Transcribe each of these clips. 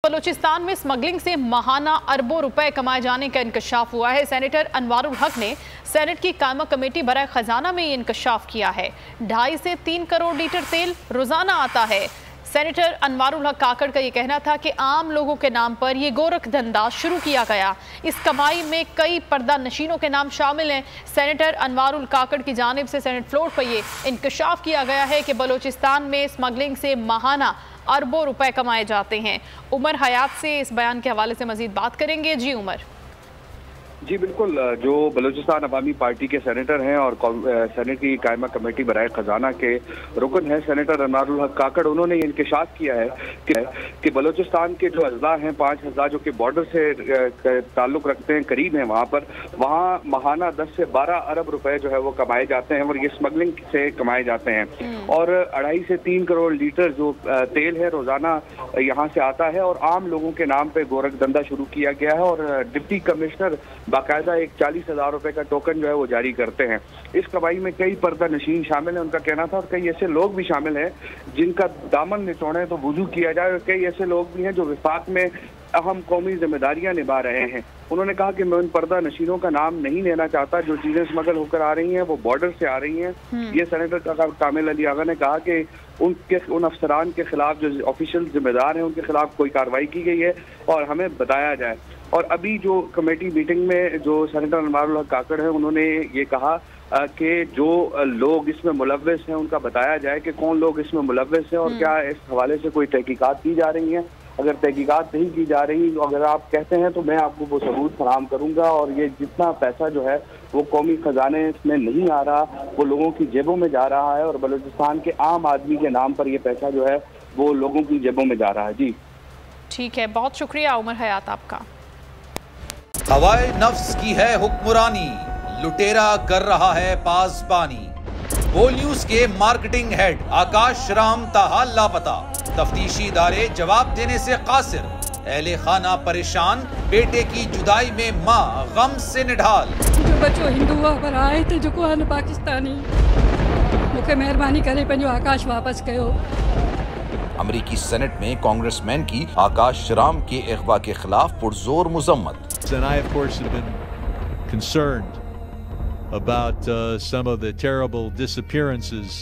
बलूचिस्तान में स्मगलिंग से माहाना अरबों रुपए कमाए जाने का इंकशाफ हुआ है। सेनेटर अनवारुल हक ने सेनेट की कायमा कमेटी बराए खजाना में ये इंकशाफ किया है। 2.5 से 3 करोड़ लीटर तेल रोजाना आता है। सेनेटर अनवारुल हक काकड़ का ये कहना था कि आम लोगों के नाम पर ये गोरख धंधा शुरू किया गया। इस कमाई में कई पर्दा नशीनों के नाम शामिल हैं। सेनेटर अनवारुल काकड़ की जानिब से सेनेट फ्लोर पर ये इंकशाफ किया गया है कि बलूचिस्तान में स्मगलिंग से माहाना अरबों रुपए कमाए जाते हैं। उमर हयात से इस बयान के हवाले से मजीद बात करेंगे। जी उमर। जी बिल्कुल, जो बलूचिस्तान अवामी पार्टी के सेनेटर हैं और सेनेट की कायमा कमेटी बराए खजाना के रुकन हैं सेनेटर अनवारुल हक काकड़, उन्होंने ये इंकशाफ किया है कि बलूचिस्तान के जो अजला हैं 5 अजला जो कि बॉर्डर से ताल्लुक रखते हैं, करीब हैं वहाँ माहाना 10 से 12 अरब रुपए जो है वो कमाए जाते हैं और ये स्मगलिंग से कमाए जाते हैं। और 2.5 से 3 करोड़ लीटर जो तेल है रोजाना यहाँ से आता है और आम लोगों के नाम पे गोरख धंधा शुरू किया गया है और डिप्टी कमिश्नर बाकायदा एक 40,000 रुपए का टोकन जो है वो जारी करते हैं। इस कमाई में कई पर्दा नशीन शामिल हैं, उनका कहना था, और कई ऐसे लोग भी शामिल हैं जिनका दामन निचोड़े तो वुजू किया जाए, और कई ऐसे लोग भी हैं जो विफाक में अहम कौमी जिम्मेदारियां निभा रहे हैं। उन्होंने कहा कि मैं उन पर्दा नशीनों का नाम नहीं लेना चाहता। जो चीजें स्मगल होकर आ रही हैं वो बॉर्डर से आ रही हैं। ये सेनेटर कामिल अली आगा ने कहा कि उन अफसरान के खिलाफ जो ऑफिशियल जिम्मेदार हैं उनके खिलाफ कोई कार्रवाई की गई है और हमें बताया जाए। और अभी जो कमेटी मीटिंग में जो सेनेटर अनवारुल हक काकड़ है उन्होंने ये कहा कि जो लोग इसमें मुलव्वस हैं उनका बताया जाए कि कौन लोग इसमें मुलव्वस हैं और क्या इस हवाले से कोई तहकीकात की जा रही हैं। अगर तहकीकात नहीं की जा रही, अगर आप कहते हैं तो मैं आपको वो सबूत फराहम करूंगा। और ये जितना पैसा जो है वो कौमी खजाने में नहीं आ रहा, वो लोगों की जेबों में जा रहा है और बलूचिस्तान के आम आदमी के नाम पर ये पैसा जो है वो लोगों की जेबों में जा रहा है। जी ठीक है, बहुत शुक्रिया उमर हयात आपका। हवाए नफ्स की है हुक्मरानी, लुटेरा कर रहा है पासबानी। बोल न्यूज के मार्केटिंग हेड आकाश राम ताहा लापता, तफ्तीशी इदारे जवाब देने से कासिर। अहले खाना परेशान, बेटे की जुदाई में माँ गम से निढाल। जो बच्चो हिंदू पर आए थे जो को पाकिस्तानी, मुझे मेहरबानी करे पंहिंजो आकाश वापस कयो। अमरीकी सेनेट में कांग्रेसमैन की आकाश राम के अगवा के खिलाफ पुरजोर मुजम्मत। And I, of course, have been concerned about some of the terrible disappearances,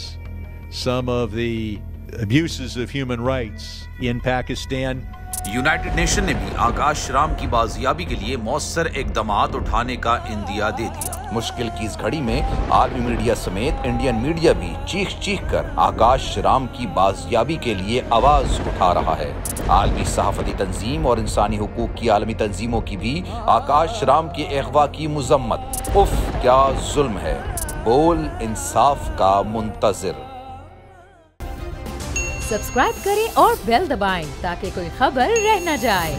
some of the abuses of human rights in Pakistan. United nation ने भी आकाश राम की बाजियाबी के लिए मौसर इकदामात उठाने का इंदिया दे दिया। मुश्किल की इस घड़ी में आर्मी मीडिया समेत इंडियन मीडिया भी चीख कर आकाश राम की बाजियाबी के लिए आवाज उठा रहा है। आलमी सहाफती तंजीम और इंसानी हुकूक की आलमी तंजीमों की भी आकाश राम के अगवा की मुजम्मत। उफ क्या जुल्म है, बोल इंसाफ का मुंतजिर। सब्सक्राइब करें और बेल दबाएं ताकि कोई खबर रह न जाए।